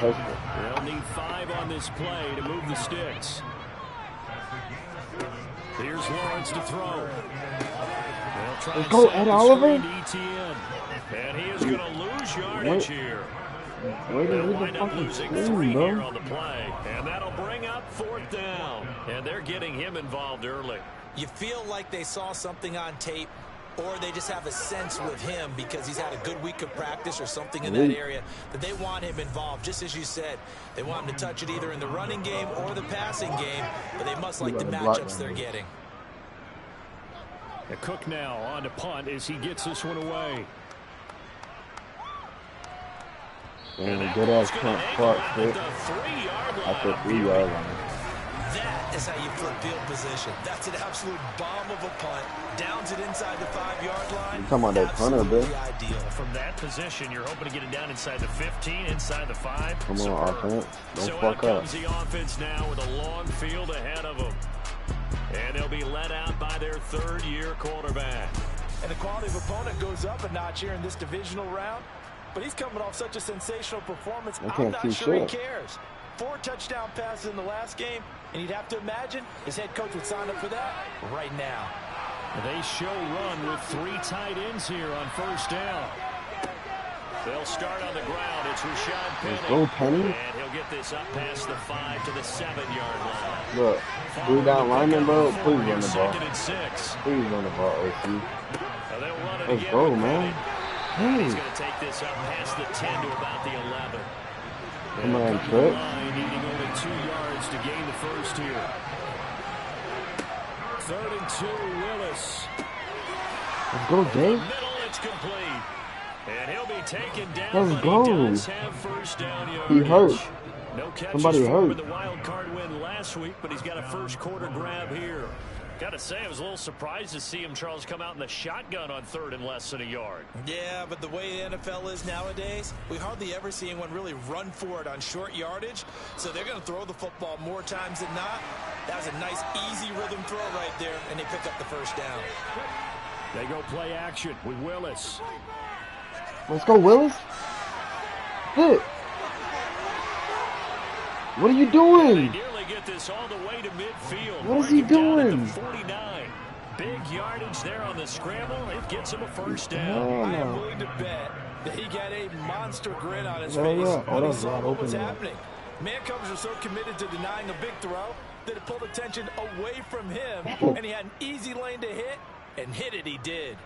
They'll need 5 on this play to move the sticks. Here's Lawrence to throw. Let's go, Ed Oliver. And he is going to lose yardage here. They'll wind up losing 3 here on the play. And that'll bring up 4th down. And they're getting him involved early. You feel like they saw something on tape, or they just have a sense with him because he's had a good week of practice or something in that area that they want him involved. Just as you said, they want him to touch it either in the running game or the passing game, but they must like the matchups they're getting. The Cook now on to punt as he gets this one away. And good ass punt Clark fit at the 3-yard line. That is how you flip field position. That's an absolute bomb of a punt. Downs it inside the 5-yard line. You're talking about that punter, bro. Ideal. From that position, you're hoping to get it down inside the 15, inside the 5. Come on, offense. Don't fuck up. So the offense now with a long field ahead of them. And they'll be let out by their 3rd-year quarterback. And the quality of opponent goes up a notch here in this divisional round. But he's coming off such a sensational performance. I'm not sure he cares. 4 touchdown passes in the last game, and you'd have to imagine his head coach would sign up for that right now. They show run with 3 tight ends here on 1st down. They'll start on the ground. It's Rashad Penny. And he'll get this up past the 5 to the 7-yard line. Look, 3 down lineman, bro. Please run the ball. 2nd and 6. Please run the ball, OC. Let's go, man. He's going to take this up past the 10 to about the 11. Come on, Trick. Needing only 2 yards to gain the first here. 3rd and 2, Willis. Let's go, Dave. Middle, it's complete. And he'll be taken down. Let's go. He does have 1st down yardage. He hurt. No catches Somebody for him hurt. in the wild card win last week, but he's got a 1st quarter grab here. Got to say, I was a little surprised to see him, Charles, come out in the shotgun on 3rd and less than a yard. Yeah, but the way the NFL is nowadays, we hardly ever see anyone really run for it on short yardage. So they're going to throw the football more times than not. That was a nice, easy rhythm throw right there, and they pick up the 1st down. They go play action with Willis. Let's go, Willis. Hit. What are you doing? Get this all the way to midfield. What is he doing? 49. Big yardage there on the scramble. It gets him a 1st down. I am willing to bet that he got a monster grin on his face when he saw what was happening. Man coverage was so committed to denying a big throw that it pulled attention away from him, and he had an easy lane to hit, and hit it he did.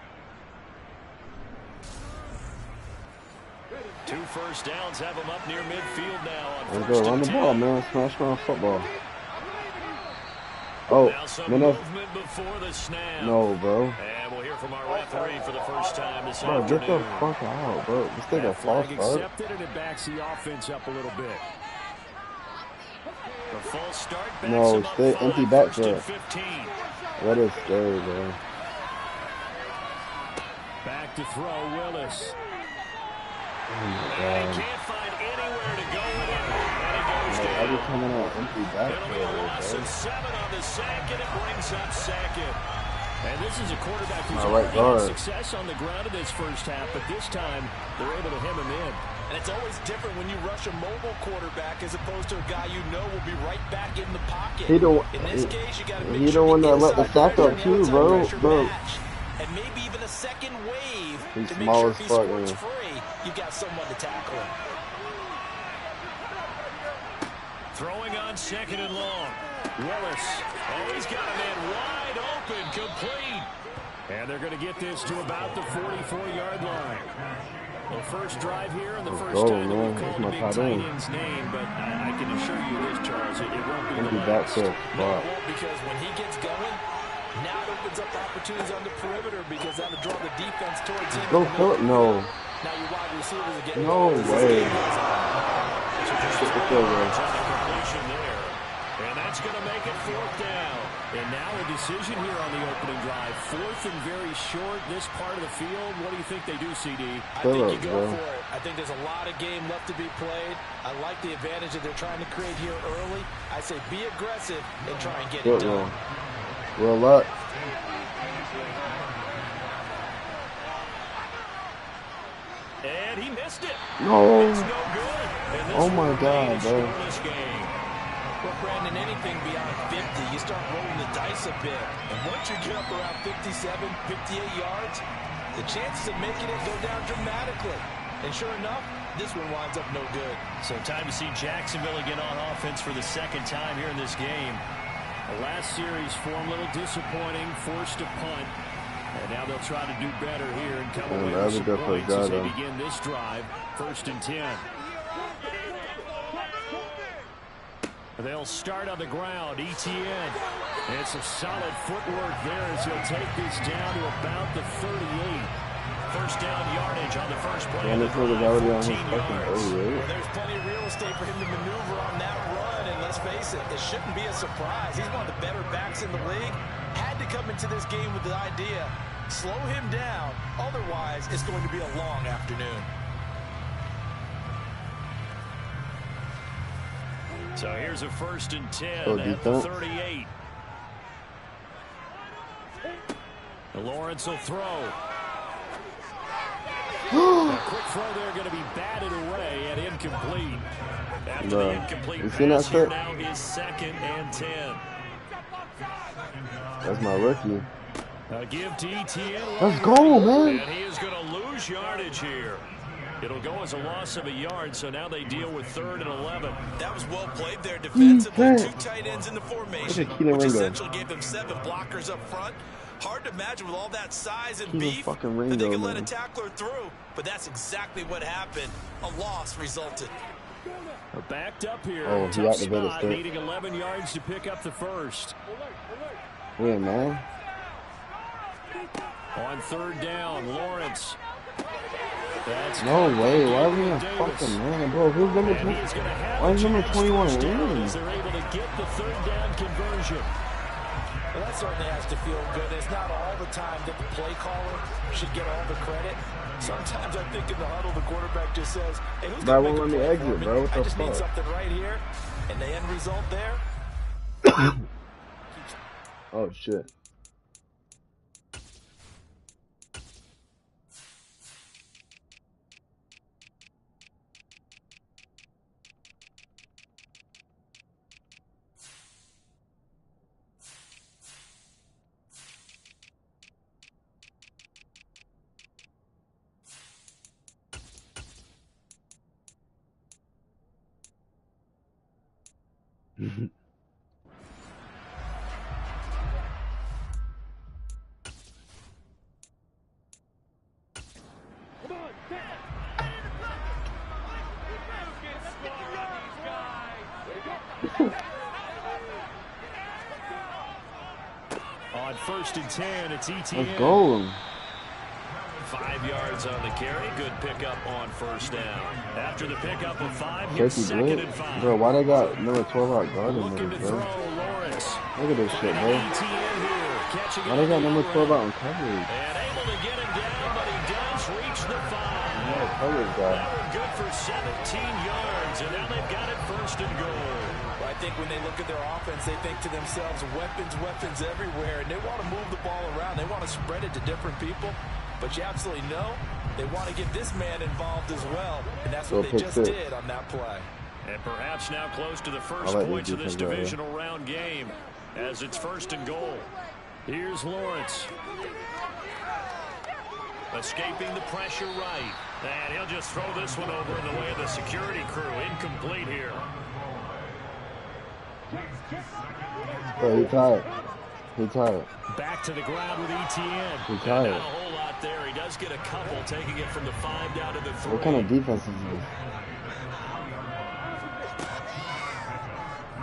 2 1st downs have him up near midfield now on Let's go, run the ball, man. Smash around football. Oh, man, before the snap. No, bro. And we'll hear from our referee for the first time this afternoon. Get the fuck out, bro. This thing a false start. Accepted, and it backs the offense up a little bit. The false start backs no, stay empty back there. 15. That is scary, bro. Back to throw, Willis. Oh my God. He can't find anywhere to go with it. And it goes down. I just coming out empty back It'll be a loss of 7 on the sack, and it brings up 2nd. And this is a quarterback who's already had success on the ground in this 1st half, but this time they're able to hem him in. And it's always different when you rush a mobile quarterback as opposed to a guy you know will be right back in the pocket. In this case, you got to make sure want to let the sack up too, bro. And maybe even a second wave He's to make small sure as if he fuck, squirts free, you've got someone to tackle him. Throwing on 2nd and long. Willis. Oh, he's got a man wide open, complete. And they're going to get this to about the 44-yard line. The first drive here and the first time that we've called Big Tight End's name, but I can assure you this, Charles, it won't be the last. No, it won't, because when he gets going, now it opens up opportunities on the perimeter because that'll draw the defense towards him. Go Philip, no. Now your wide receivers are getting no way. And that's going to make it 4th down. And now a decision here on the opening drive. 4th and very short, this part of the field. What do you think they do, CD? I think you go for it. I think there's a lot of game left to be played. I like the advantage that they're trying to create here early. I say be aggressive and try and get it done. Roll up. And he missed it. No. It's no good. Oh my God, bro. Well, Brandon, anything beyond 50, you start rolling the dice a bit. And once you get up around 57, 58 yards, the chances of making it go down dramatically. And sure enough, this one winds up no good. So time to see Jacksonville again on offense for the second time here in this game. The last series form a little disappointing, forced a punt. And now they'll try to do better here and come away with some points as they begin this drive. 1st and 10. They'll start on the ground. ETN. And some solid footwork there as he'll take this down to about the 38. First down yardage on the first play. And this was already on his fucking 38. Well, there's plenty of real estate for him to maneuver on that run. And let's face it, it shouldn't be a surprise. He's one of the better backs in the league. Had to come into this game with the idea, slow him down. Otherwise, it's going to be a long afternoon. So here's a 1st and 10 at the 38. Lawrence will throw. A quick throw there going to be batted away and incomplete. After the incomplete pass, here now is 2nd and 10. That's my rookie. Give to ETN. Let's go, man. And he is going to lose yardage here. It'll go as a loss of a yard, so now they deal with 3rd and 11. That was well played there defensively. 2 tight ends in the formation, which essentially gave them 7 blockers up front. Hard to imagine with all that size and beef that they could let a tackler through, but that's exactly what happened. A loss resulted. Backed up here. Oh, he tough spot, needing 11 yards to pick up the first. Yeah, man. On 3rd down, Lawrence. That's no way. Why are we in fucking man, bro? Who's number 20? Why is number 21 in? They're able to get the 3rd down conversion. Well, that certainly has to feel good. It's not all the time that the play caller should get all the credit. Sometimes I think in the huddle, the quarterback just says, hey, who's going to make a play for me? Bro. I just need something right here. And the end result there? Oh, shit. On 1st and 10, it's ETN. Let's go. 5 yards on the carry. Good pickup on 1st down. After the pickup of 5, here's 2nd and 5. Bro, why they got number 12 out guarding Looking to bro? throw, Lawrence. Look at this shit, bro. Why they got number 12 out in coverage? And able to get him down, but he does reach the 5. Yeah, coverage guy. Good for 17 yards, and now they've got it 1st and goal. Well, I think when they look at their offense, they think to themselves, weapons everywhere, and they want to move the ball around. They want to spread it to different people. But you absolutely know they want to get this man involved as well, and that's what they just did on that play. And perhaps now close to the first points of this divisional round game as it's 1st and goal. Here's Lawrence. Escaping the pressure right. And he'll just throw this one over in the way of the security crew. Incomplete here. Oh, he tired. He tired. Back to the ground with ETN. He tired. Not a whole lot there. He does get a couple, taking it from the 5 down to the 3. What kind of defense is this?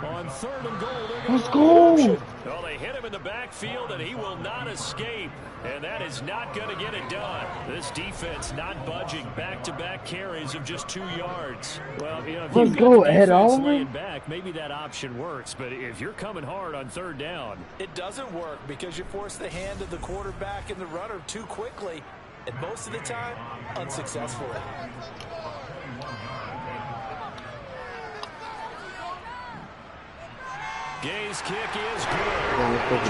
On 3rd and goal, let's go! Well, they hit him in the backfield, and he will not escape. And that is not going to get it done. This defense not budging. Back-to-back carries of just 2 yards. Well, you know, if let's go, head on. Laying back, maybe that option works. But if you're coming hard on 3rd down, it doesn't work because you force the hand of the quarterback and the runner too quickly, and most of the time, unsuccessfully. Gay's kick is good. 3-0 lead.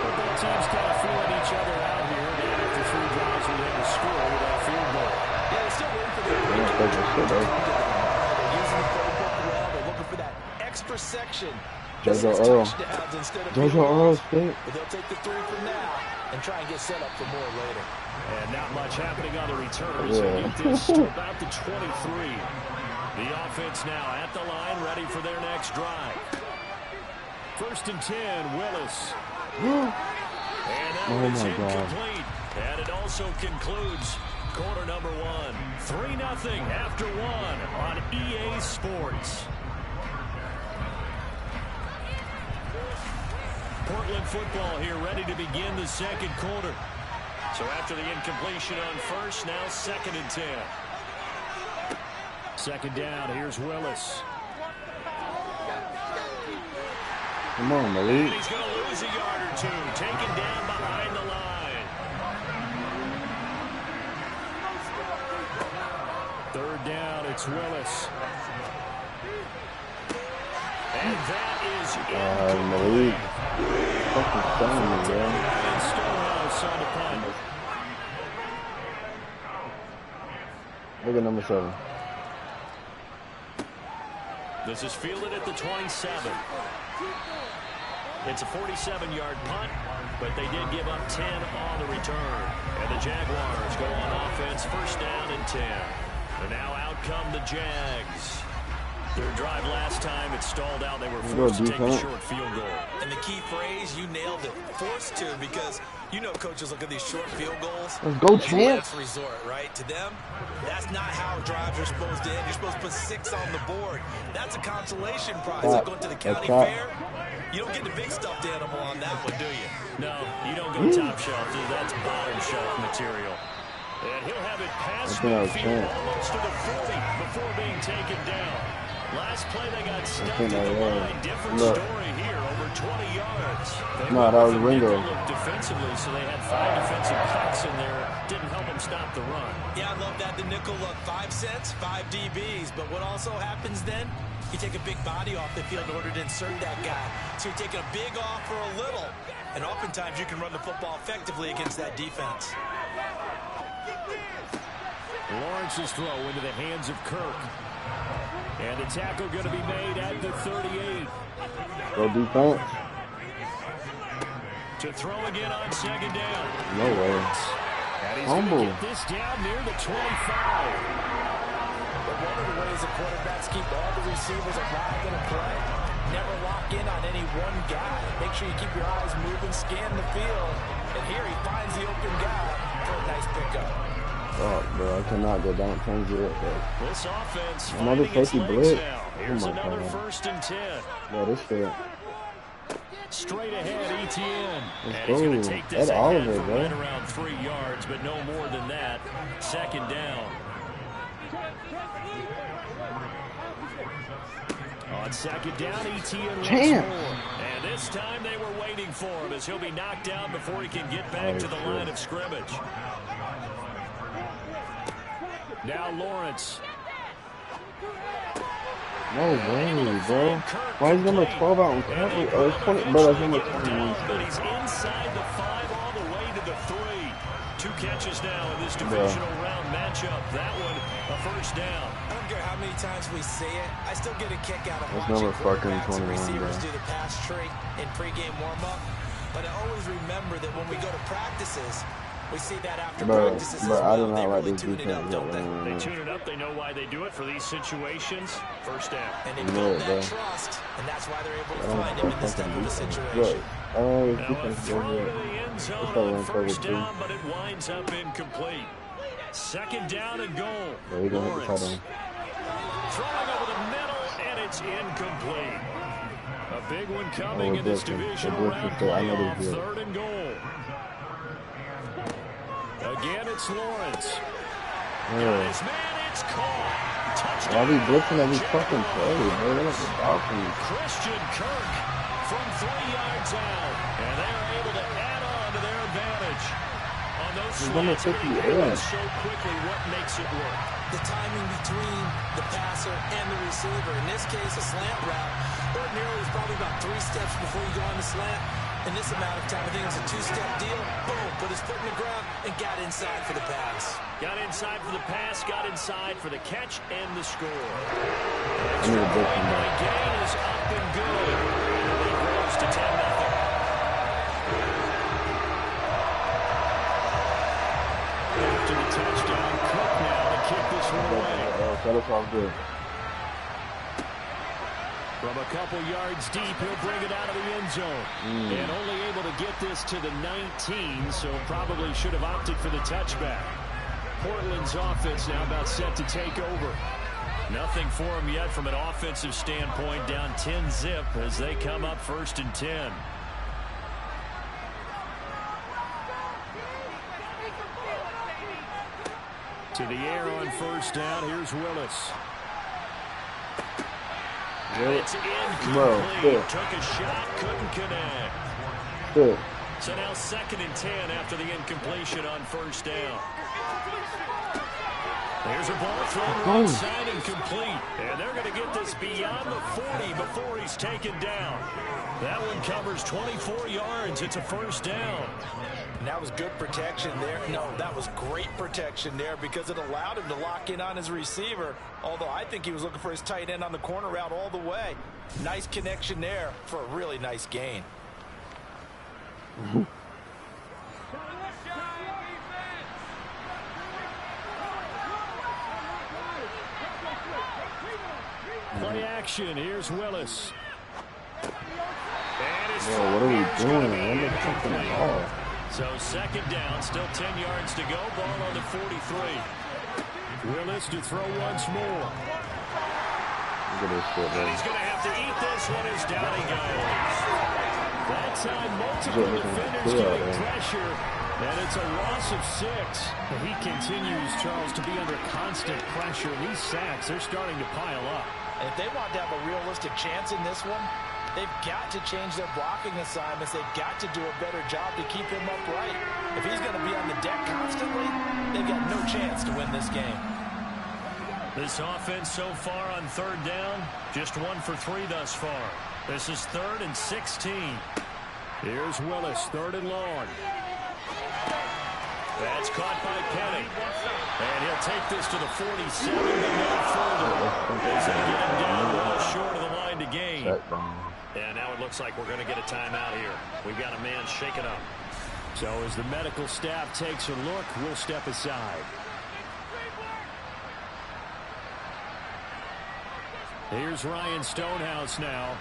Both teams kind of feeling each other out here. After 3 drives score with that field goal. Yeah, they're still waiting for the they're using the playbook well. They're looking for that extra section. JoJo Earl. JoJo Earl, but they'll take the 3 from now and try and get set up for more later. And not much happening on the returns. They get this to about the 23. The offense now at the line, ready for their next drive. 1st and 10, Willis. And that was incomplete. And it also concludes quarter number 1. 3-0 after 1 on EA Sports. Portland football here, ready to begin the second quarter. So after the incompletion on first, now 2nd and 10. 2nd down, here's Willis. Come on, Malik. He's going to lose a yard or 2, taken down behind the line. 3rd down, it's Willis. And that is Malik. Fucking stunning me, bro. And Stonehouse on the punt. Look at number 7. This is fielded at the 27. It's a 47-yard punt, but they did give up 10 on the return. And the Jaguars go on offense, 1st down and 10. And now out come the Jags. Their drive last time, it stalled out. They were forced to take a short field goal. And the key phrase, you nailed it. Forced to, because you know coaches look at these short field goals. Let's go, champs. Last resort, right? To them, that's not how drives are supposed to end. You're supposed to put 6 on the board. That's a consolation prize. Like going to the county fair. You don't get the big stuffed animal on that one, do you? No, you don't go top shelf. That's bottom shelf material. And he'll have it past midfield almost to the 40 before being taken down. Last play, they got stuck in the line. Different story here, over 20 yards. No, that was Ringo. Defensively, so they had 5 defensive backs in there. Didn't help them stop the run. Yeah, I love that. The nickel look, 5 cents, 5 DBs. But what also happens then? You take a big body off the field in order to insert that guy. So you're taking a big off for a little. And oftentimes you can run the football effectively against that defense. Lawrence's throw into the hands of Kirk. And the tackle going to be made at the 38. Go defense. To throw again on 2nd down. No way. And he's going to get this down near the 25. But one of the ways the quarterbacks keep all the receivers alive in a play, never lock in on any one guy. Make sure you keep your eyes moving, scan the field. And here he finds the open guy for a nice pickup. Fuck, bro, I cannot go down 10-0. This offense another safety blitz. Here's another 1st and 10. Yeah, this fit. Straight ahead, Etienne. Let's and he's going to take this all ahead of it, for bro. right around 3 yards, but no more than that. 2nd down. On 2nd down, Etienne once more. And this time they were waiting for him as he'll be knocked down before he can get back to the line of scrimmage. Now Lawrence. No way, bro. Why is number 12 out in coverage? Oh, it's 20, bro, that's number 21. But he's inside the 5 all the way to the 3. 2 catches now in this divisional round matchup. That one, a 1st down. I don't care how many times we say it. I still get a kick out of that's watching fucking quarterbacks and 21, receivers bro. do the pass tree in pregame warm-up. But I always remember that when we go to practices, we see that after practices as well. I do not like really this tune it up, don't they? They tune it up. They know why they do it for these situations. 1st down. And they build that trust, and that's why they're able to find him in this type of a situation. Now a throw to the end zone on 1st down, but it winds up incomplete. 2nd down and goal. Lawrence throwing over the middle, and it's incomplete. A big one coming in this divisional round playoff. 3rd and goal. Again, it's Lawrence. Got his man, it's caught. Touchdown. Why are we blitzing every fucking play, bro? They're like Dolphins. Christian Kirk from 3 yards out. And they are able to add on to their advantage. On those slants, show quickly what makes it work. The timing between the passer and the receiver. In this case, a slant route. Ordinarily, it's probably about 3 steps before you go on the slant. in this amount of time. I think it was a two-step deal. Boom, put his foot in the ground and got inside for the pass. Got inside for the pass, got inside for the catch and the score. I need a break from that. Gain is up and good. It grows to 10-0. After the touchdown, Cook now to kick this one away. Cut us off good. From a couple yards deep, he'll bring it out of the end zone. And only able to get this to the 19, so probably should have opted for the touchback. Portland's offense now about set to take over. Nothing for him yet from an offensive standpoint, down 10-zip as they come up 1st and 10. To the air on 1st down, here's Willis. It's incomplete. Took a shot, couldn't connect. Good. So now 2nd and 10 after the incompletion on 1st down. There's a ball thrown right side and complete. And they're going to get this beyond the 40 before he's taken down. That one covers 24 yards. It's a 1st down. And that was good protection there. No, that was great protection there because it allowed him to lock in on his receiver. Although I think he was looking for his tight end on the corner route all the way. Nice connection there for a really nice gain. Play action. Here's Willis. What are we doing? So 2nd down, still 10 yards to go. Ball on the 43. Willis to throw once more. Look at this shit, and he's going to have to eat this one as down he goes. That time, multiple defenders getting pressure, and it's a loss of 6. He continues, Charles, to be under constant pressure. These sacks, they're starting to pile up. And if they want to have a realistic chance in this one, they've got to change their blocking assignments. They've got to do a better job to keep him upright. If he's going to be on the deck constantly, they've got no chance to win this game. This offense so far on 3rd down, just 1 for 3 thus far. This is 3rd and 16. Here's Willis, 3rd and long. That's caught by Penny. And he'll take this to the 47 and no further. As they get him down well short of the line to gain. And now it looks like we're going to get a timeout here. We've got a man shaken up. So as the medical staff takes a look, we'll step aside. Here's Ryan Stonehouse now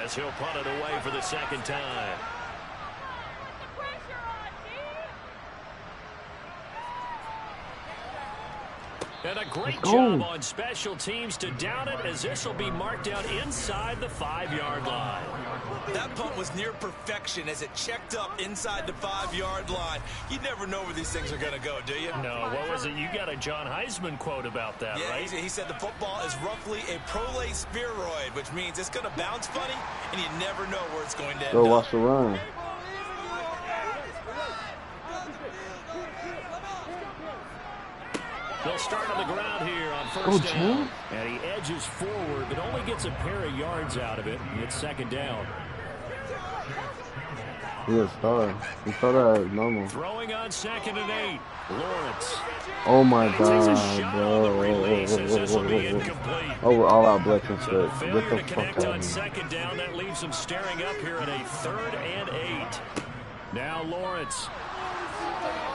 as he'll punt it away for the 2nd time. And a great job on special teams to down it as this will be marked down inside the 5-yard line. That punt was near perfection as it checked up inside the 5-yard line. You never know where these things are going to go, do you? No, what was it? You got a John Heisman quote about that, right? He said the football is roughly a prolate spheroid, which means it's going to bounce funny, and you never know where it's going to end up. Go watch the run. They'll start on the ground here on 1st down. And he edges forward, but only gets a pair of yards out of it. And it's 2nd down. He was starting. He started as normal. Throwing on 2nd and 8. Lawrence. Oh my God, bro. Over all our blessings. So the failure to connect on 2nd down, that leaves him staring up here at a 3rd and 8. Now Lawrence.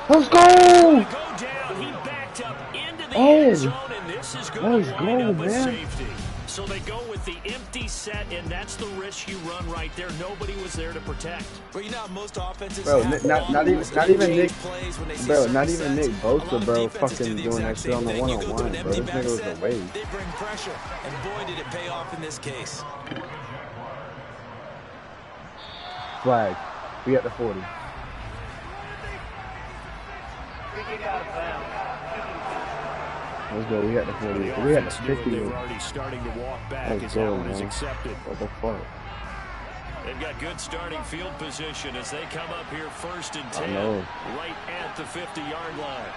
Let's go! Go down. He backed up into the end zone, and this is going to wind up with safety. So they go with the empty set, and that's the risk you run right there. Nobody was there to protect. But you know, most offenses not even Nick Bosa, bro, fucking doing that shit on the one-on-one, bro. This nigga was a waste. They bring pressure, and boy, did it pay off in this case. Flag. We at the 40. Let's go. We got the 40. We had the 50. They're already starting to walk back as that one is accepted. What the fuck? They've got good starting field position as they come up here 1st and 10, right at the 50-yard line.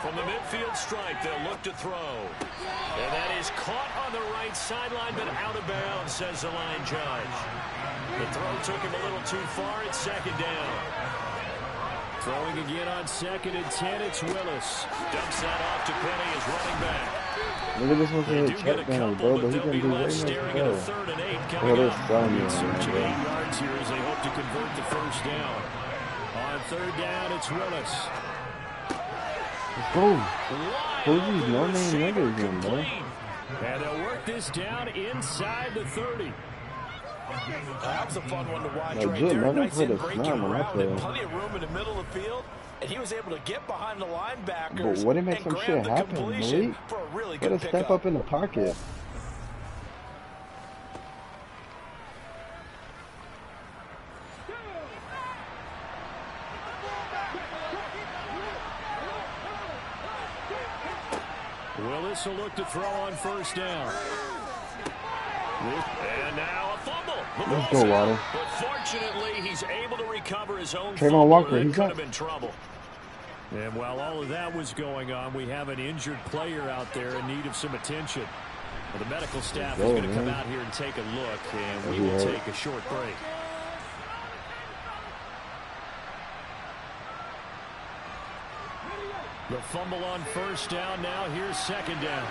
From the midfield stripe, they'll look to throw. And that is caught on the right sideline, but out of bounds, says the line judge. The throw took him a little too far. It's second down. Throwing again on 2nd and 10. It's Willis. Dumps that off to Penny as running back. Look at this one for his check down, bro, but he can do way much better. Oh, they're selling me on that, bro. 8 yards here as they hope to convert the first down. On 3rd down, it's Willis. Let's go. Who's these no-name niggas in, bro? And they'll work this down inside the 30. That was a fun one to watch Legit, right there. man, Nice put a in breaking slam on that around play. and plenty of room in the middle of the field. And he was able to get behind the linebackers But what it makes and some grab shit the happen, completion Malik? for a really Better good step pickup. up in the pocket. Willis will look to throw on 1st down. And now a fumble. Let's go, Waddle. But fortunately, he's able to recover his own Trayvon fumble. Walker, That he's could up. have been trouble. And while all of that was going on, we have an injured player out there in need of some attention. Well, the medical staff is going to come out here and take a look, and we will take a short break. The fumble on 1st down. Now here's 2nd down.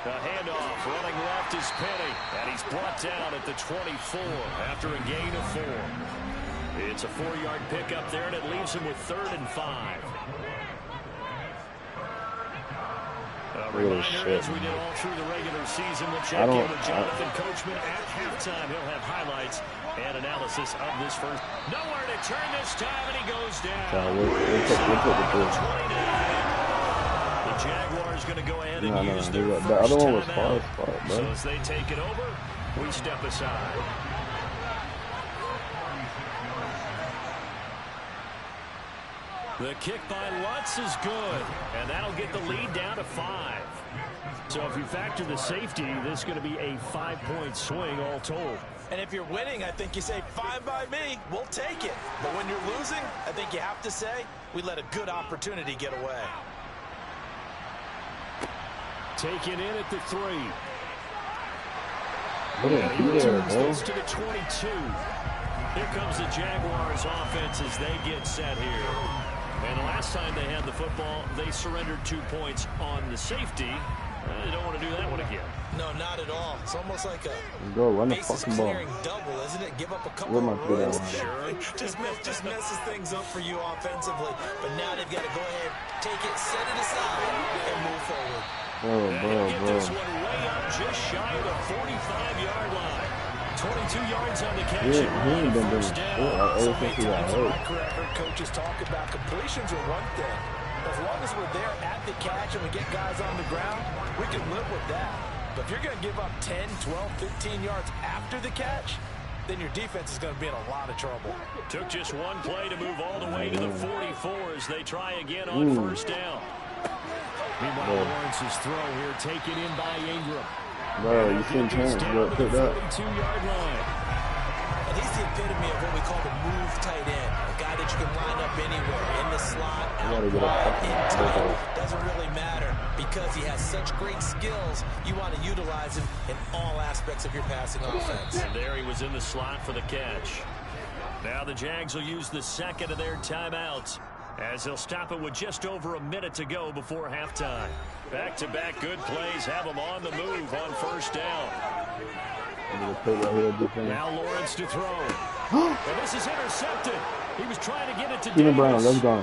The handoff, running left is Penny, and he's brought down at the 24 after a gain of 4. It's a 4-yard pickup there, and it leaves him with 3rd and 5. A reminder, as we did all through the regular season, we'll check in with Jonathan Coachman at halftime. He'll have highlights and analysis of this first. Nowhere to turn this time, and he goes down. The Jaguars going to go ahead and use their the other one was timeout. bro. So as they take it over, we step aside. The kick by Lutz is good, and that'll get the lead down to 5. So if you factor the safety, this is going to be a 5-point swing all told. And if you're winning, I think you say, fine by me, we'll take it. But when you're losing, I think you have to say, we let a good opportunity get away. Taken in at the 3. What a He returns bro. this to the 22. Here comes the Jaguars offense as they get set here. And the last time they had the football, they surrendered 2 points on the safety. They don't want to do that one again. No, not at all. It's almost like a Go run the bases fucking ball. clearing double, isn't it? Give up a couple Where my of foot at? runs. Sure. just messes things up for you offensively. But now they've got to go ahead, take it, set it aside, and move forward. Get this one way up just shy of the 45-yard line. 22 yards on the catch. He ain't been doing First shit down. ever since he got hurt. My career, I've heard coaches talk about completions are one thing. As long as we're there at the catch and we get guys on the ground, we can live with that. But if you're going to give up 10, 12, 15 yards after the catch, then your defense is going to be in a lot of trouble. Took just one play to move all the way to the 44 as they try again on 1st down. Meanwhile, Lawrence's throw here taken in by Ingram. Bro, you seen Terrence get picked up. 42-yard line. And he's the epitome of what we call the move tight end. A guy that you can line up anywhere, in the slot, out wide, in tight. Doesn't really matter because he has such great skills. You want to utilize him in all aspects of your passing offense. And there he was in the slot for the catch. Now the Jags will use the 2nd of their timeouts as they'll stop it with just over a minute to go before halftime. Back-to-back good plays have them on the move on 1st down. Now Lawrence to throw. And this is intercepted. He was trying to get it to Steven Brown, Davis. let's go.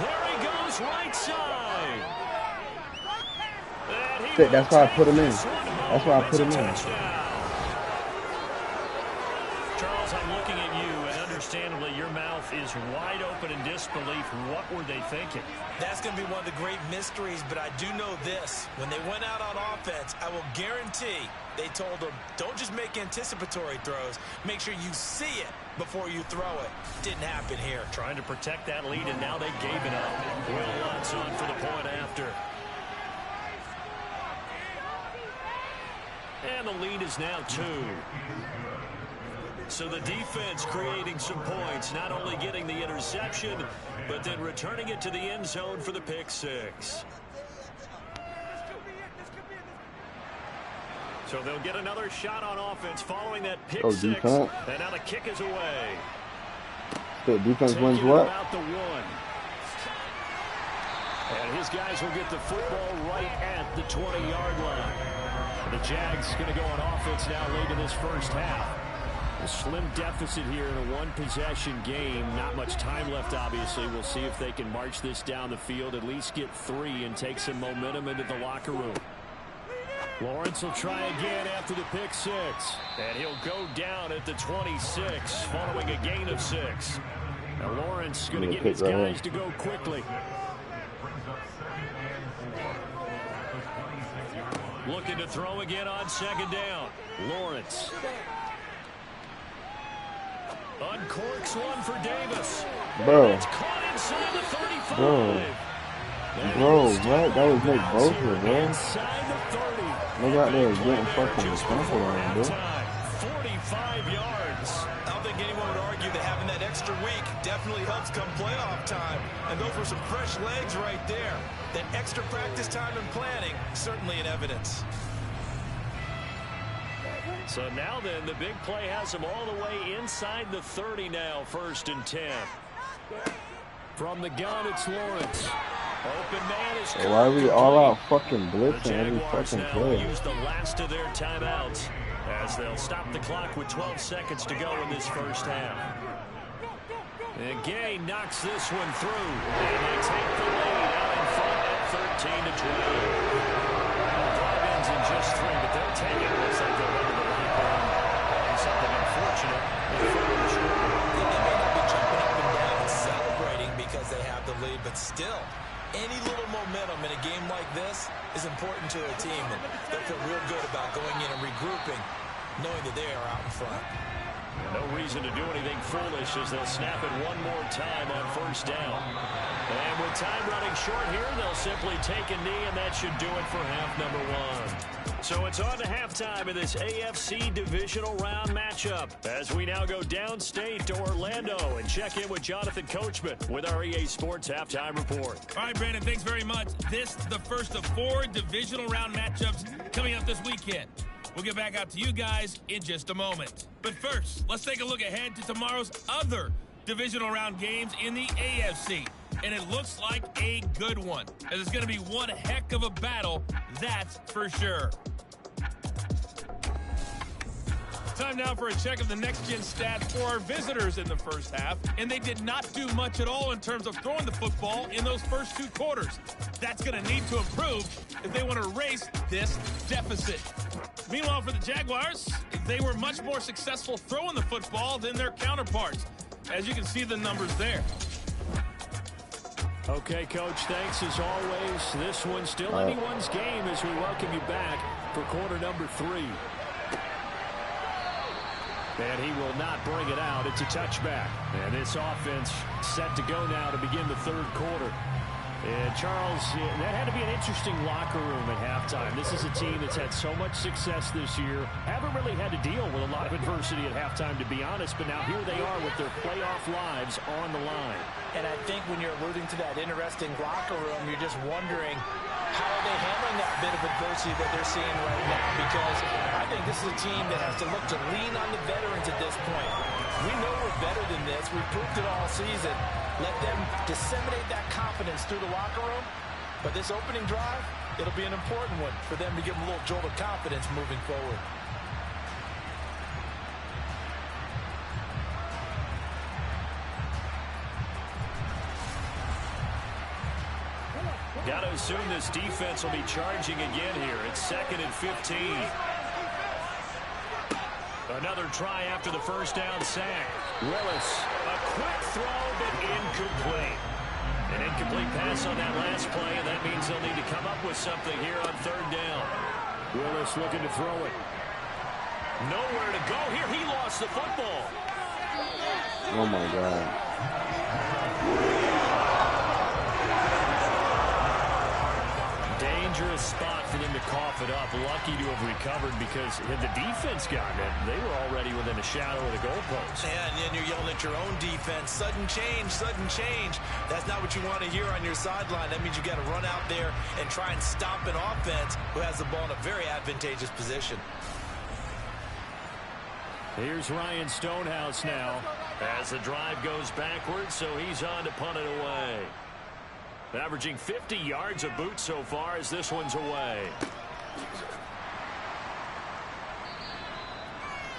There he goes, right side. That's why I put him in. That's why I put him in. Charles, I'm looking at you, and understandably, your mouth is wide open in disbelief. What were they thinking? That's going to be one of the great mysteries, but I do know this. When they went out on offense, I will guarantee they told them, don't just make anticipatory throws. Make sure you see it before you throw it. Didn't happen here. Trying to protect that lead, and now they gave it up. Will Lutz on for the point after. And the lead is now 2. So the defense creating some points, not only getting the interception, but then returning it to the end zone for the pick six. So they'll get another shot on offense following that pick six. Defense. And now the kick is away. So defense wins what? About the one. And his guys will get the football right at the 20-yard line. The Jags going to go on offense now late in this first half. A slim deficit here in a one-possession game. Not much time left, obviously. We'll see if they can march this down the field, at least get 3 and take some momentum into the locker room. Lawrence will try again after the pick six. And he'll go down at the 26 following a gain of 6. Now Lawrence going to get his guys to go quickly. Looking to throw again on second down. Lawrence. Uncorks one for Davis. Bro. It's caught inside the 35. Bro, what? That was Nick Bosa, bro. Inside the 30. They got there getting fucking trampled on, bro. 45 yards. I don't think anyone would argue that having that extra week definitely helps come playoff time. And those were some fresh legs right there. That extra practice time and planning, certainly in evidence. So now then, the big play has them all the way inside the 30 now, 1st and 10. From the gun, it's Lawrence. Open man is Why are we all out fucking blitzing every fucking play? Use the last of their timeouts as they'll stop the clock with 12 seconds to go in this first half. And Gay knocks this one through, and they take the lead out in front at 13-12. Drive ends in just 3, but they'll take it. Looks like they're under the locker room. And something unfortunate in front of the short. They may not be jumping up and down and celebrating because they have the lead, but still, any little momentum in a game like this is important to a team, and they'll feel real good about going in and regrouping, knowing that they are out in front. No reason to do anything foolish as they'll snap it one more time on 1st down. And with time running short here, they'll simply take a knee, and that should do it for half number 1. So it's on to halftime of this AFC divisional round matchup as we now go downstate to Orlando and check in with Jonathan Coachman with our EA Sports Halftime Report. All right, Brandon, thanks very much. This is the first of 4 divisional round matchups coming up this weekend. We'll get back out to you guys in just a moment. But first, let's take a look ahead to tomorrow's other divisional round games in the AFC. And it looks like a good one, as it's going to be one heck of a battle, that's for sure. Time now for a check of the next-gen stats for our visitors in the first half, and they did not do much at all in terms of throwing the football in those first 2 quarters. That's going to need to improve if they want to erase this deficit. Meanwhile, for the Jaguars, they were much more successful throwing the football than their counterparts, as you can see the numbers there. Okay, Coach, thanks as always. This one's still anyone's game as we welcome you back for quarter number 3. And he will not bring it out. It's a touchback. And this offense set to go now to begin the 3rd quarter. And Charles, that had to be an interesting locker room at halftime. This is a team that's had so much success this year. Haven't really had to deal with a lot of adversity at halftime, to be honest. But now here they are with their playoff lives on the line. And I think when you're alluding to that interesting locker room, you're just wondering how are they handling that bit of adversity that they're seeing right now? Because I think this is a team that has to look to lean on the veterans at this point. We know we're better than this. We've proved it all season. Let them disseminate that confidence through the locker room. But this opening drive, it'll be an important one for them to give them a little jolt of confidence moving forward. Got to assume this defense will be charging again here. It's 2nd and 15. Another try after the first down sack. Willis, a quick throw, but incomplete. An incomplete pass on that last play, and that means they'll need to come up with something here on 3rd down. Willis looking to throw it. Nowhere to go here. He lost the football. Oh, my God. dangerous spot for them to cough it up. Lucky to have recovered because had the defense gotten it, they were already within a shadow of the goalpost. Yeah, and then you're yelling at your own defense. Sudden change, sudden change. That's not what you want to hear on your sideline. That means you got to run out there and try and stop an offense who has the ball in a very advantageous position. Here's Ryan Stonehouse now as the drive goes backwards, so he's on to punt it away. Averaging 50 yards a boot so far as this one's away.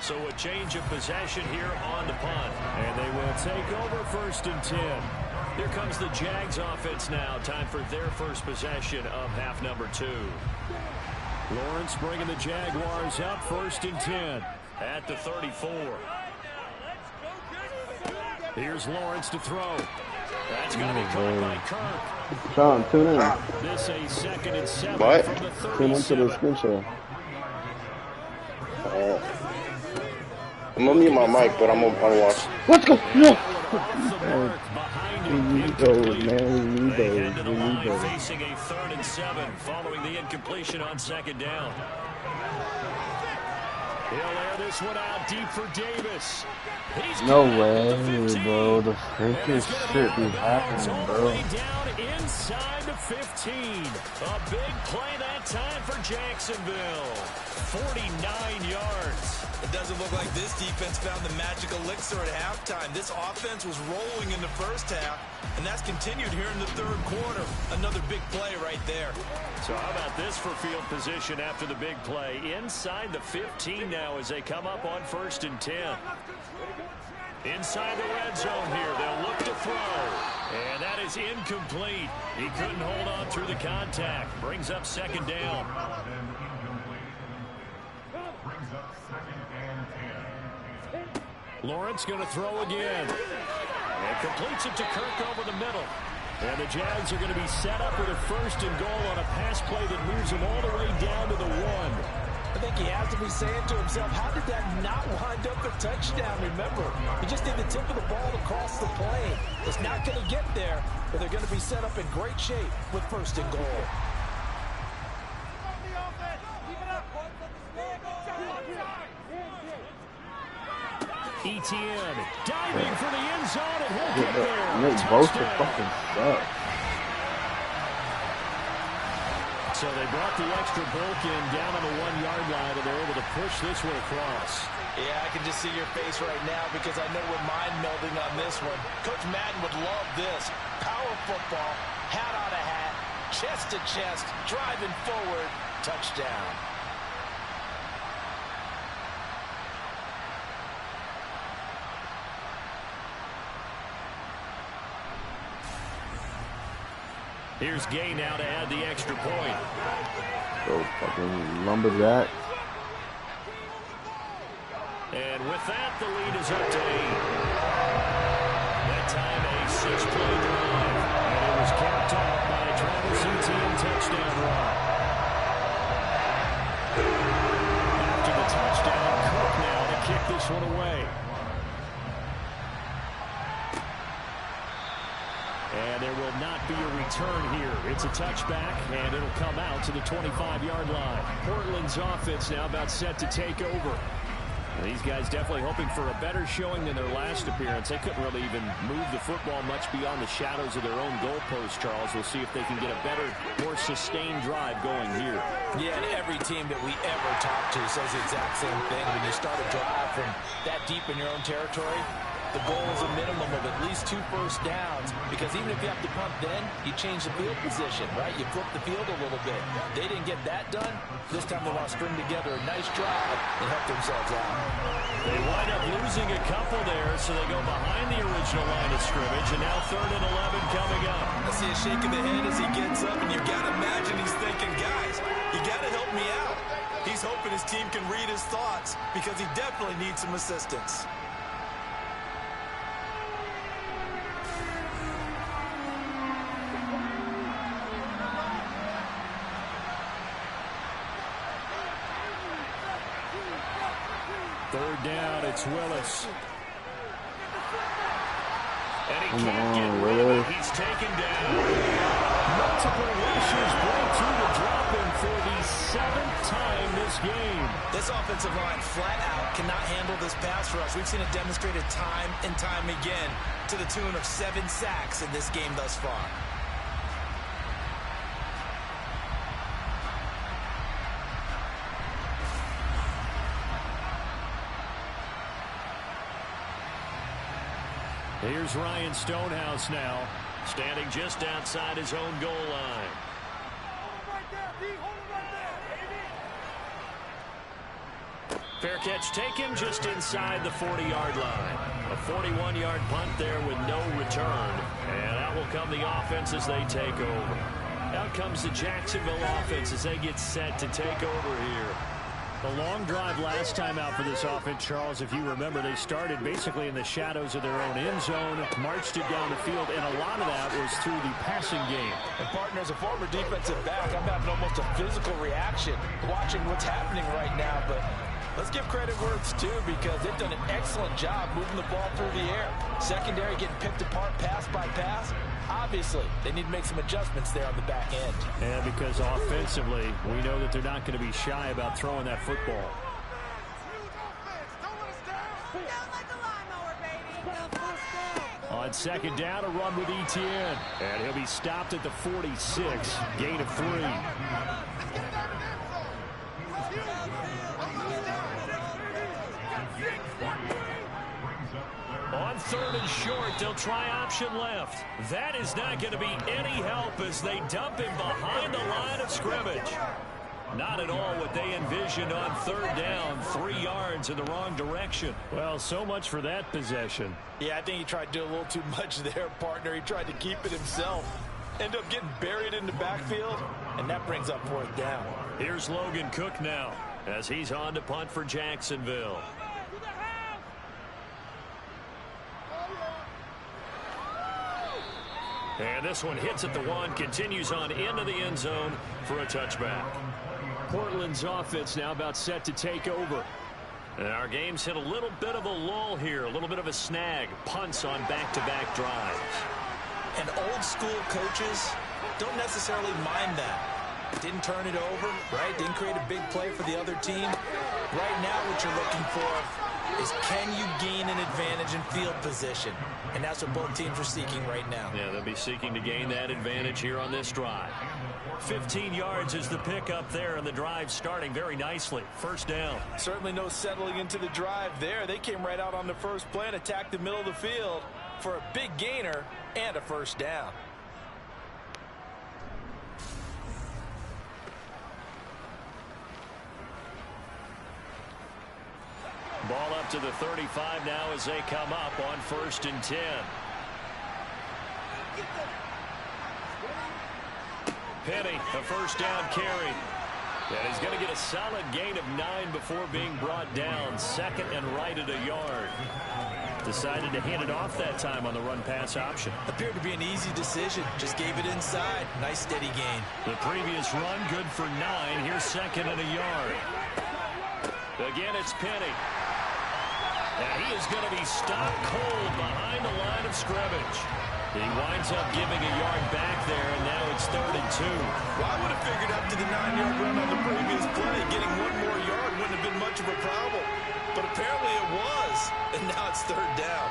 So a change of possession here on the punt. And they will take over 1st and 10. Here comes the Jags offense now. Time for their first possession of half number 2. Lawrence bringing the Jaguars up 1st and 10 at the 34. Here's Lawrence to throw. That's going to be caught by Kirk. Sean, tune in. This a 2nd and 7 what? From the 37. Tune into the screen show. I'm gonna mute my mic, but I'm gonna watch. Let's go! No! We need those, man. We need those. We need those. Facing a 3rd and 7 following the incompletion on 2nd down. He'll air this one out deep for Davis. No way, bro. The freaking shit be happening, bro. Down inside the 15. A big play that time for Jacksonville. 49 yards. It doesn't look like this defense found the magic elixir at halftime. This offense was rolling in the first half, and that's continued here in the 3rd quarter. Another big play right there. So how about this for field position after the big play? Inside the 15 now as they come up on 1st and 10. Inside the red zone here. They'll look to throw. And that is incomplete. He couldn't hold on through the contact. Brings up 2nd down. Lawrence going to throw again. And completes it to Kirk over the middle. And the Jags are going to be set up with a 1st and goal on a pass play that moves them all the way down to the 1. I think he has to be saying to himself, how did that not wind up a touchdown? Remember, he just did the tip of the ball across the plane. It's not going to get there, but they're going to be set up in great shape with 1st and goal. Etienne diving for the end zone, and he'll get there. Nick Bosa fucking sucks. So they brought the extra bulk in down on the 1-yard line, and they're able to push this one across. Yeah, I can just see your face right now because I know we're mind melding on this one. Coach Madden would love this. Power football, hat on a hat, chest to chest, driving forward, touchdown. Here's Gay now to add the extra point. Go fucking lumberjack. And with that, the lead is up to 8. That time a 6-play drive. And it was capped off by Travis Etienne touchdown run. After the touchdown, Cook now to kick this one away. And there will not be a return here. It's a touchback, and it'll come out to the 25-yard line. Portland's offense now about set to take over. And these guys definitely hoping for a better showing than their last appearance. They couldn't really even move the football much beyond the shadows of their own goalpost, Charles. We'll see if they can get a better, more sustained drive going here. Yeah, and every team that we ever talk to says the exact same thing. When you start a drive from that deep in your own territory, the goal is a minimum of at least 2 first downs, because even if you have to punt then, you change the field position, right? You flip the field a little bit. They didn't get that done. This time they want to string together a nice drive and help themselves out. They wind up losing a couple there, so they go behind the original line of scrimmage, and now 3rd and 11 coming up. I see a shake of the head as he gets up, and you've got to imagine he's thinking, guys, you got to help me out. He's hoping his team can read his thoughts, because he definitely needs some assistance. Third down, it's Willis. And he can't get rid of it. He's taken down. Multiple rushers break through the drop This offensive line flat out cannot handle this pass rush. We've seen it demonstrated time and time again to the tune of 7 sacks in this game thus far. Here's Ryan Stonehouse now, standing just outside his own goal line. Fair catch taken just inside the 40-yard line. A 41-yard punt there with no return. And out will come the offense as they take over. Out comes the Jacksonville offense as they get set to take over here. The long drive last time out for this offense, Charles, if you remember, they started basically in the shadows of their own end zone, marched it down the field, and a lot of that was through the passing game. And, partner, as a former defensive back, I'm having almost a physical reaction watching what's happening right now. But let's give credit where it's due, because they've done an excellent job moving the ball through the air. Secondary getting picked apart pass by pass. Obviously, they need to make some adjustments there on the back end. And because offensively, we know that they're not going to be shy about throwing that football. On second down, a run with Etienne. And he'll be stopped at the 46, gain of 3. On third and short, they'll try option left. That is not going to be any help as they dump him behind the line of scrimmage. Not at all what they envisioned on third down, 3 yards in the wrong direction. Well, so much for that possession. Yeah, I think he tried to do a little too much there, partner. He tried to keep it himself. End up getting buried in the backfield, and that brings up 4th down. Here's Logan Cook now as he's on to punt for Jacksonville. And this one hits at the 1, continues on into the end zone for a touchback. Portland's offense now about set to take over. And our game's hit a little bit of a lull here, a little bit of a snag. Punts on back-to-back drives. And old school coaches don't necessarily mind that. Didn't turn it over, right? Didn't create a big play for the other team. Right now what you're looking for is, can you gain an advantage in field position? And that's what both teams are seeking right now. Yeah, they'll be seeking to gain that advantage here on this drive. 15 yards is the pickup there, and the drive starting very nicely. 1st down. Certainly no settling into the drive there. They came right out on the first play and attacked the middle of the field for a big gainer and a 1st down. Ball up to the 35 now as they come up on 1st and 10. Penny, a 1st down carry. And he's going to get a solid gain of 9 before being brought down. 2nd and right at a yard. Decided to hand it off that time on the run-pass option. Appeared to be an easy decision. Just gave it inside. Nice steady gain. The previous run good for 9. Here's 2nd and a yard. Again, it's Penny. And he is going to be stopped cold behind the line of scrimmage. He winds up giving a yard back there, and now it's 3rd and 2. Well, I would have figured up to the 9-yard run on the previous play. Getting 1 more yard wouldn't have been much of a problem. But apparently it was, and now it's 3rd down.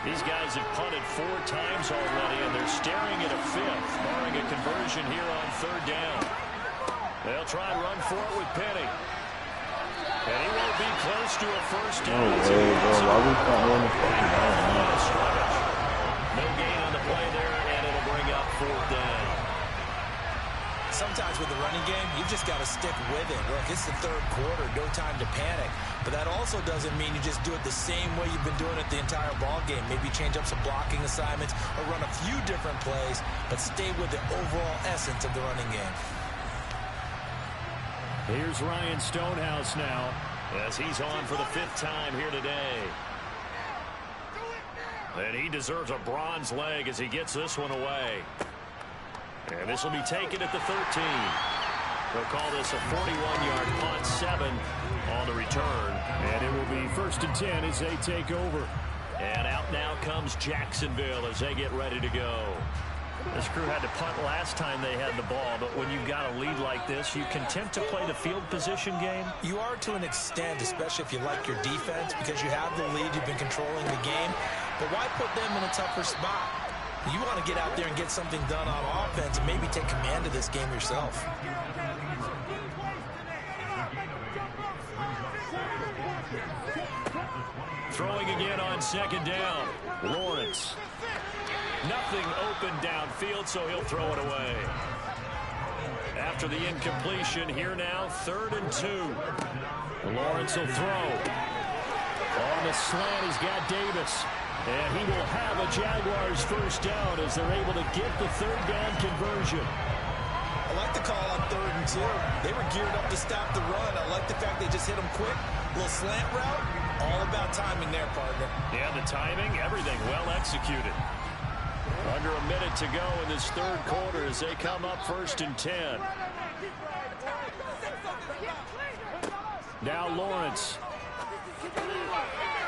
These guys have punted 4 times already, and they're staring at a 5th, barring a conversion here on 3rd down. They'll try and run for it with Penny. And he won't be close to a 1st down. No way, bro. Why we not running the fucking down? No gain on the play there, and it'll bring up 4th down. Sometimes with the running game, you've just got to stick with it. Look, it's the 3rd quarter, no time to panic. But that also doesn't mean you just do it the same way you've been doing it the entire ball game. Maybe change up some blocking assignments or run a few different plays, but stay with the overall essence of the running game. Here's Ryan Stonehouse now as he's on for the 5th time here today. And he deserves a bronze leg as he gets this one away. And this will be taken at the 13. They'll call this a 41-yard punt, 7 on the return. And it will be 1st and 10 as they take over. And out now comes Jacksonville as they get ready to go. This crew had to punt last time they had the ball, but when you've got a lead like this, you content to play the field position game? You are to an extent, especially if you like your defense, because you have the lead, you've been controlling the game. But why put them in a tougher spot? You want to get out there and get something done on offense and maybe take command of this game yourself. Throwing again on second down. Lawrence. Nothing open downfield, so he'll throw it away. After the incompletion, here now, 3rd and 2. Lawrence will throw. On the slant, he's got Davis. And he will have a Jaguars first down as they're able to get the 3rd down conversion. I like the call on 3rd and 2. They were geared up to stop the run. I like the fact they just hit him quick. A little slant route. All about timing there, partner. Yeah, the timing, everything well executed. Under a minute to go in this 3rd quarter as they come up 1st and 10. Now Lawrence.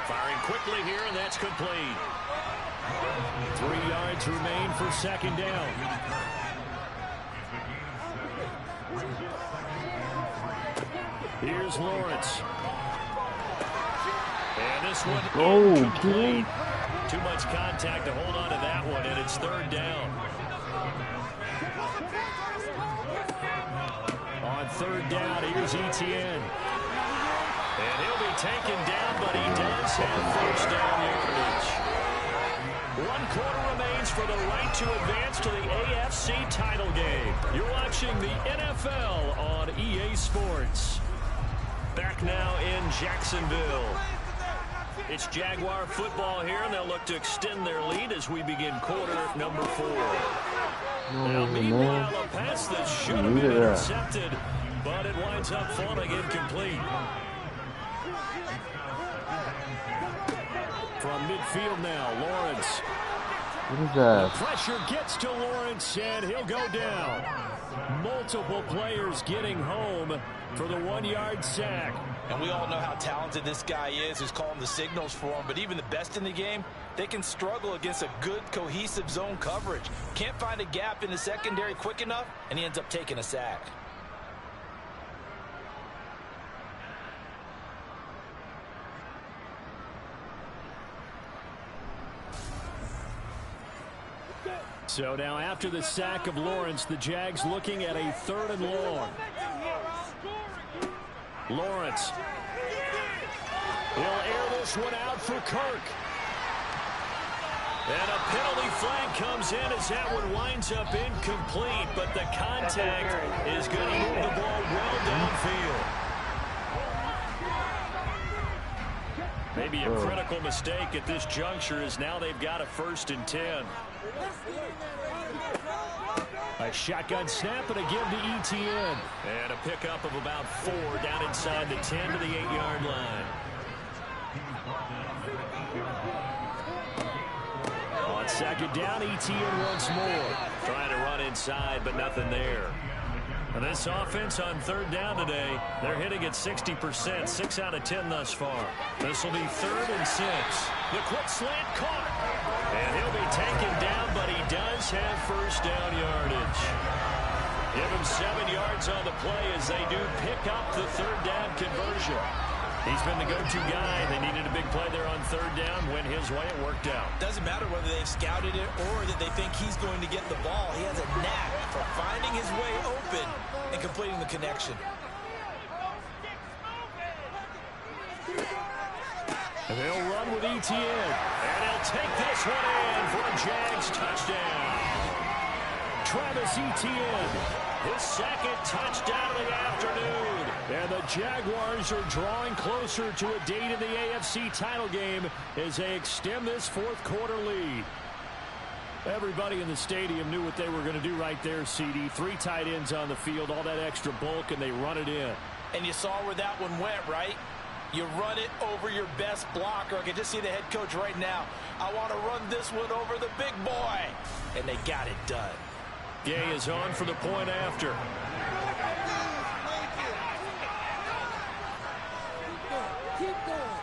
Firing quickly here, and that's complete. 3 yards remain for 2nd down. Here's Lawrence. And this one incomplete. Too much contact to hold on to that one, and it's 3rd down. On 3rd down, here's Etienne. And he'll be taken down, but he does have first down yardage. 1 quarter remains for the right to advance to the AFC title game. You're watching the NFL on EA Sports. Back now in Jacksonville. It's Jaguar football here, and they'll look to extend their lead as we begin quarter number 4. Now, meanwhile, a pass that should have been intercepted, but it winds up falling incomplete. From midfield now, Lawrence. What is that? The pressure gets to Lawrence, and he'll go down. Multiple players getting home for the 1-yard sack. And we all know how talented this guy is, who's calling the signals for him. But even the best in the game, they can struggle against a good, cohesive zone coverage. Can't find a gap in the secondary quick enough, and he ends up taking a sack. So now after the sack of Lawrence, the Jags looking at a 3rd and long. Lawrence. He'll air this one out for Kirk. And a penalty flag comes in as that one winds up incomplete, but the contact is going to move the ball well downfield. Maybe a critical mistake at this juncture as now they've got a 1st and 10. A shotgun snap and a give to Etienne. And a pickup of about 4 down inside the 10 to the 8-yard line. On 2nd down, Etienne once more. Trying to run inside, but nothing there. And this offense on 3rd down today, they're hitting at 60%, 6 out of 10 thus far. This will be 3rd and 6. The quick slant caught. And he'll be taken down, but he does have first down yardage. Give him 7 yards on the play as they do pick up the 3rd down conversion. He's been the go-to guy. They needed a big play there on 3rd down. Went his way. It worked out. Doesn't matter whether they've scouted it or that they think he's going to get the ball. He has a knack for finding his way open and completing the connection. And they'll run with Etienne. And he'll take this one in for a Jags touchdown. Travis Etienne, his 2nd touchdown of the afternoon. And the Jaguars are drawing closer to a date in the AFC title game as they extend this 4th quarter lead. Everybody in the stadium knew what they were going to do right there, CD. 3 tight ends on the field, all that extra bulk, and they run it in. And you saw where that one went, right? You run it over your best blocker. I can just see the head coach right now. I want to run this one over the big boy. And they got it done. Gay is on for the point after.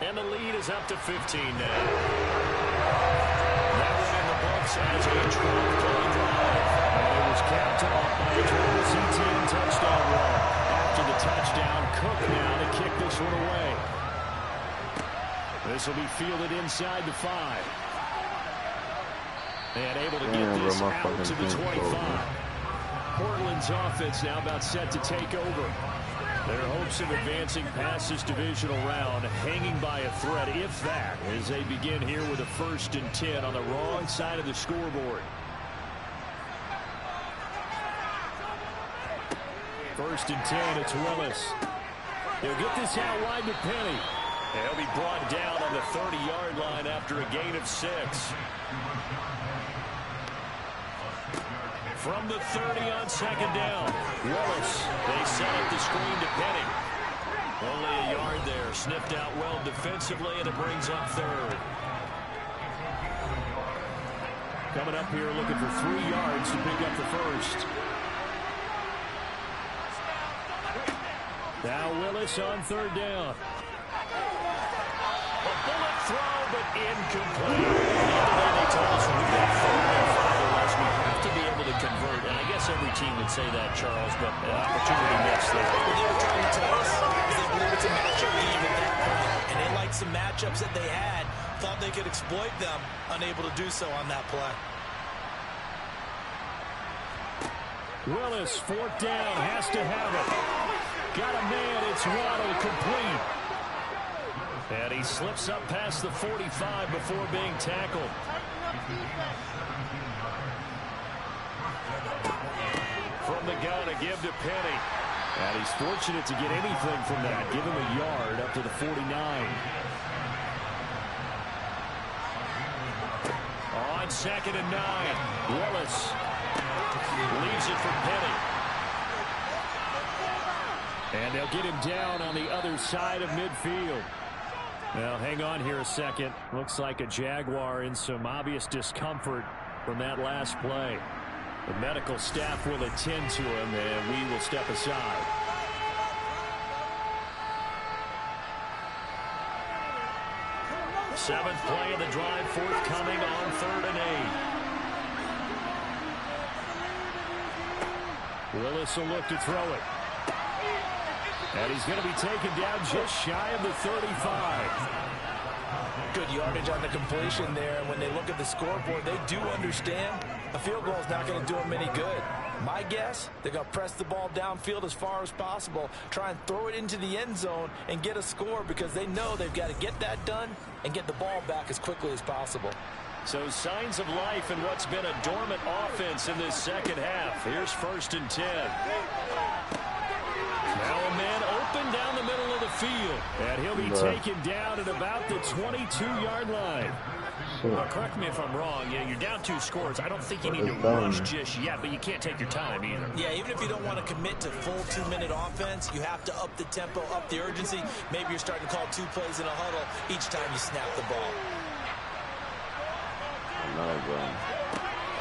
And the lead is up to 15 now. That one in the books as a 12-play drive. this one away. This will be fielded inside the 5. And able to get this out to the 25. Portland's offense now about set to take over. Their hopes of advancing past this divisional round hanging by a thread, if that, as they begin here with a 1st and 10 on the wrong side of the scoreboard. 1st and 10, it's Willis. He'll get this out wide to Penny. And he'll be brought down on the 30-yard line after a gain of 6. From the 30 on 2nd down, Willis. They set up the screen to Penny. Only a yard there. Sniffed out well defensively, and it brings up 3rd. Coming up here looking for 3 yards to pick up the 1st. Now Willis on 3rd down. A bullet throw, but incomplete. Yesterday they told us when we got 4 and 5 or less, we have to be able to convert. And I guess every team would say that, Charles, but an opportunity missed there. What they were trying to tell us is they believe it's a matchup game at that point. And they liked some matchups that they had, thought they could exploit them, unable to do so on that play. Willis, 4th down, has to have it. Got a man, it's Waddle, complete. And he slips up past the 45 before being tackled. From the gun, a give to Penny. And he's fortunate to get anything from that. Give him a yard up to the 49. On 2nd and 9, Willis leaves it for Penny. And they'll get him down on the other side of midfield. Now, hang on here a second. Looks like a Jaguar in some obvious discomfort from that last play. The medical staff will attend to him, and we will step aside. Seventh play of the drive forthcoming on 3rd and 8. Willis will look to throw it. And he's going to be taken down just shy of the 35. Good yardage on the completion there. And when they look at the scoreboard, they do understand a field goal is not going to do them any good. My guess, they're going to press the ball downfield as far as possible, try and throw it into the end zone and get a score because they know they've got to get that done and get the ball back as quickly as possible. So signs of life in what's been a dormant offense in this 2nd half. Here's 1st and 10. Now a man open down the middle of the field. And he'll be taken down at about the 22-yard line. Well, correct me if I'm wrong. Yeah, you're down 2 scores. I don't think you need to rush just yet, but you can't take your time either. Yeah, even if you don't want to commit to full 2-minute offense, you have to up the tempo, up the urgency. Maybe you're starting to call 2 plays in a huddle each time you snap the ball.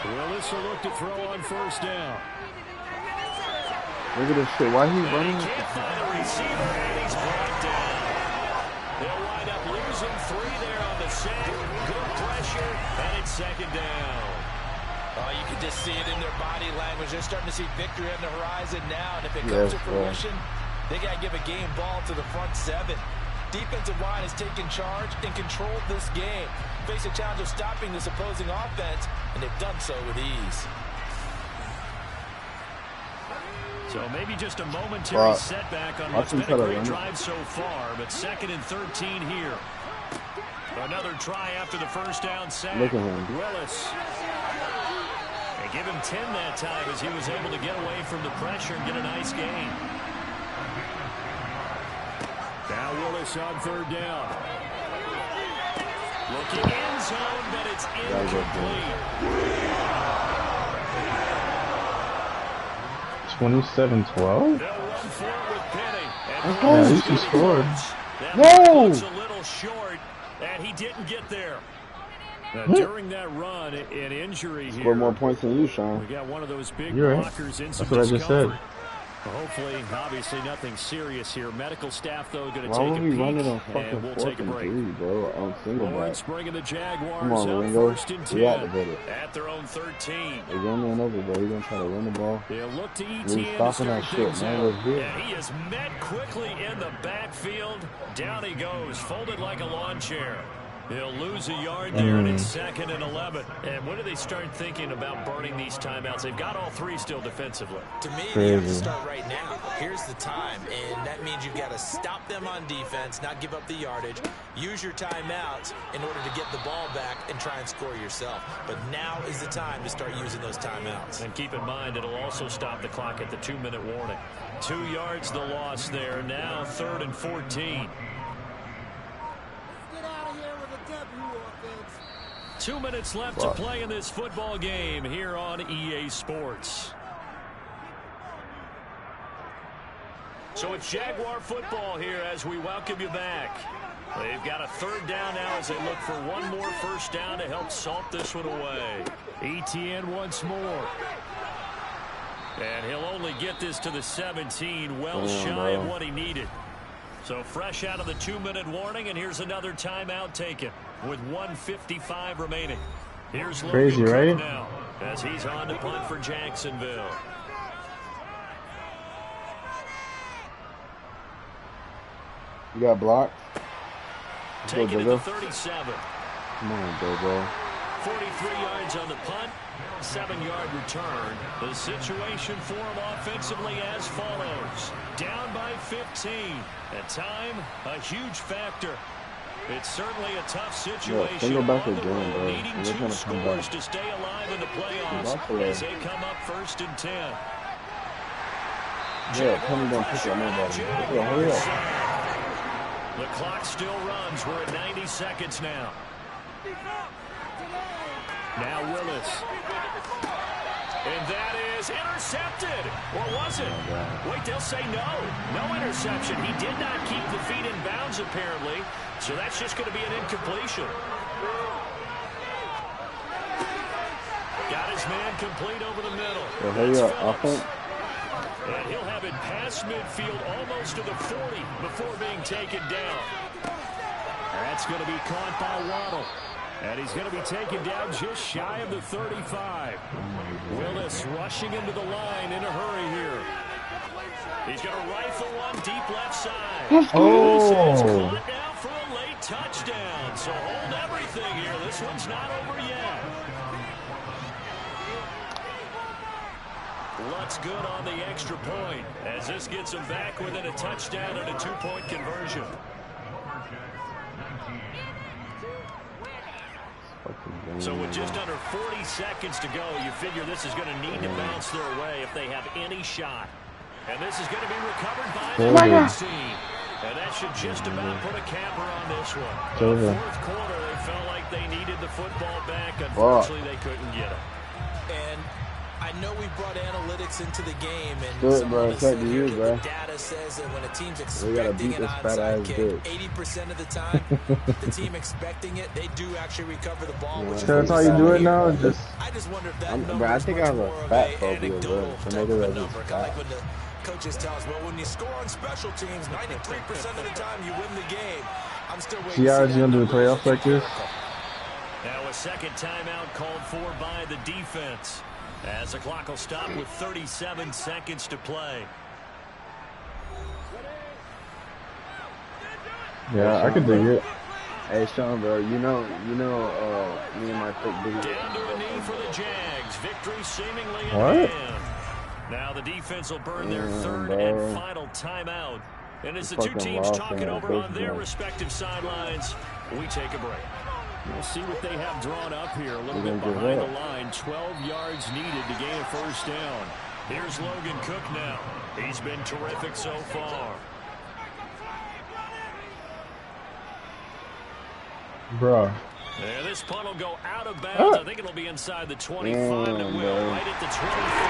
Willis will look to throw on 1st down. Look at this shit. Why he running? He can't find a receiver, and he's brought down. They'll wind up losing 3 there on the sack. Good pressure, and it's 2nd down. Oh, you can just see it in their body language. They're starting to see victory on the horizon now, and if it comes to fruition, they got to give a game ball to the front 7. Defensive line has taken charge and controlled this game. Face a challenge of stopping this opposing offense, and they've done so with ease. So maybe just a momentary setback on what's been a great drive so far, but 2nd and 13 here. Another try after the 1st down sack. Willis. They give him 10 that time as he was able to get away from the pressure and get a nice gain. Now Willis on 3rd down. Looking end zone, but it's incomplete. 27-12? They'll run for it with Penny. At least he scored. No! It's a little short, and he didn't get there. During that run, an injury here. Scored more points than you, Sean. We got one of those big You're blockers in some That's what I just said. Hopefully, obviously, nothing serious here. Medical staff, though, going to Why take would a we peek, run it on and we'll take a break. 3, bro? On single Lawrence back. bringing the Jaguars Come on, up Ringo. first and 10 Reactivate it. at their own 13. They're going man over, bro. He's going to try to run the ball. They'll look to We're ETN to stopping start that shit, things man. out. Let's do it. And he is met quickly in the backfield. Down he goes, folded like a lawn chair. He'll lose a yard there, and it's 2nd and 11. And when do they start thinking about burning these timeouts? They've got all 3 still defensively. To me, they have to start right now. Here's the time, and that means you've got to stop them on defense, not give up the yardage, use your timeouts in order to get the ball back and try and score yourself. But now is the time to start using those timeouts. And keep in mind, it'll also stop the clock at the 2-minute warning. 2 yards the loss there. Now 3rd and 14. 2 minutes left to play in this football game here on EA Sports. So it's Jaguar football here as we welcome you back. They've got a 3rd down now as they look for one more first down to help salt this one away. ETN once more. And he'll only get this to the 17, well shy of what he needed. So fresh out of the 2-minute warning, and here's another timeout taken with 1:55 remaining. Here's crazy, Logan right? Cook now as he's on to punt for Jacksonville. You got blocked. Taking it to 37. Come on, bro. 43 yards on the punt, 7-yard return. The situation for him offensively as follows. Down by 15. At time, a huge factor. It's certainly a tough situation. Go back on the again, road, bro. needing 2 scores to stay alive in the playoffs as they come up 1st and 10. Yeah, tell me don't pick up nobody. Hurry up. The clock still runs. We're at 90 seconds now. Now Willis. And that is intercepted. Or was it? Wait, they'll say no. No interception. He did not keep the feet in bounds, apparently. So that's just going to be an incompletion. Got his man complete over the middle. Well, hurry up. Offense. And he'll have it past midfield almost to the 40 before being taken down. That's going to be caught by Waddle. And he's going to be taken down just shy of the 35. Willis rushing into the line in a hurry here. He's going to rifle one deep left side. This is caught now for a late touchdown. So hold everything here. This one's not over yet. Looks good on the extra point as this gets him back within a touchdown and a 2-point conversion. So with just under 40 seconds to go, you figure this is going to need to bounce their way if they have any shot. And this is going to be recovered by the team. And that should just about put a capper on this one. The 4th quarter, they felt like they needed the football back. Unfortunately, they couldn't get it. And I know we brought analytics into the game, and bro. It's like you, bro. the data says that when a team's expecting an onside kick, 80% of the time, the team expecting it, they do actually recover the ball. Which that's how you do it now. I just wonder if that number bro, I is think much I have a more of fat an phobia, anecdotal bro. So type maybe of a that's number. Kind of like when the coaches tell us, well, when you score on special teams, 93% of the time you win the game. I'm still waiting. See how it's gonna do the playoffs like this? Now a second timeout called for by the defense. As the clock will stop with 37 seconds to play. Yeah, I could dig it. Hey, Sean, bro, you know, me and my quick video. Down to a knee for the Jags. Victory seemingly in hand. Now the defense will burn their 3rd and final timeout. And as the two teams talk it over on their respective sidelines, we take a break. We'll see what they have drawn up here. A little bit behind the line. 12 yards needed to gain a first down. Here's Logan Cook now. He's been terrific so far. Bro. Yeah, this punt will go out of bounds. I think it'll be inside the 25. And it will, right at the 24.